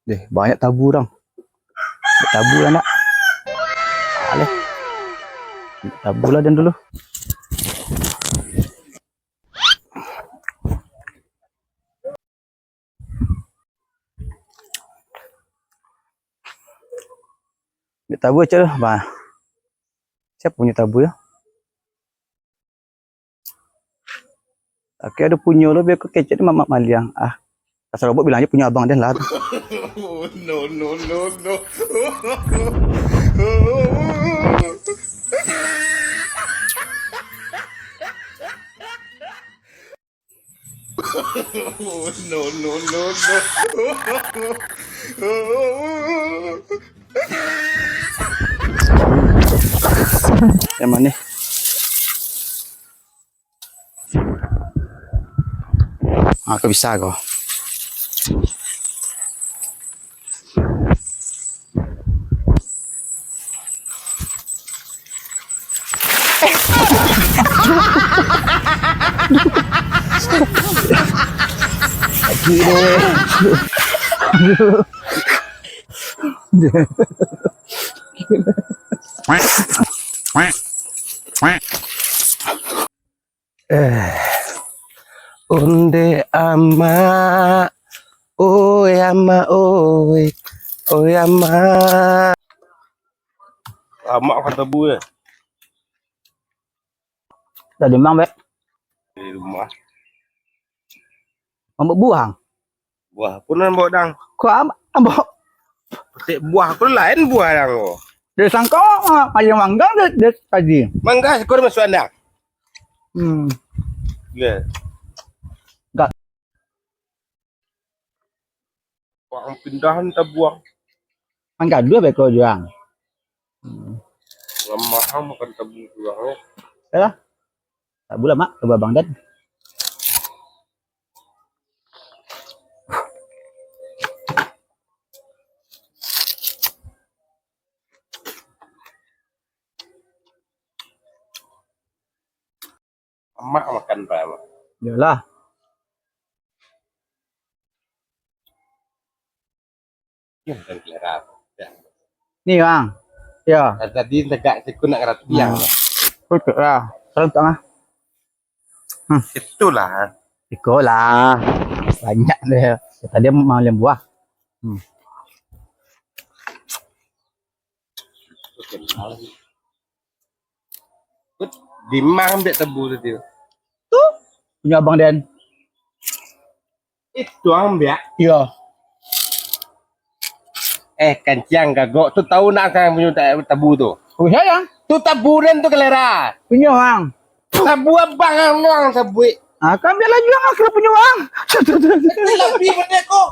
Deh, banyak tabu orang. Tabu lah nak. Aleh. Tabu lah dan dulu. Tabu aja lah, bah. Siapa punya tabu ya? Oke, ada punya lo biar kecet mamak maliang. Ah, asal robot bilangnya punya abang dan lah. No, no, no, no. No, no, no, no. Yang mana? Aku bisa kau. Onde ama, oi ama, oi ama. Mak kata bu ya Tadi mang bek, di rumah. ambek buang. Buah pun bawa dang. Kau ambek Petik buah pun lain buah dang. dia sangka ayam manggang dia tadi. Mangga kau masuk anda. Ya. Enggak. Orang pindahan tak buang. Mangga dua bek kau juang. Lama makan tabu buang. Ya, tak boleh mak, ke Babang Dan. Mak makan apa? Yalah. Ya dan kelera. Ya. Nih bang. Ya. Tadi tegak siku nak kerat tiang. Betul lah. Salam tengah. Itulah. Ikut lah. Banyak deh. Tadi mau lem buah. Dimang ambek tebu tadi. Tuh. Punya Abang Den. Itu ambek. Iya. Kancing gagok tu tahu nak kan punya tabu tu. Oh ya. Tu taburan tu kelera. Punya bang. Tabu abang orang tabu. Ah, kan biar lagi bang. Aku punya bang. Lebih benda kok.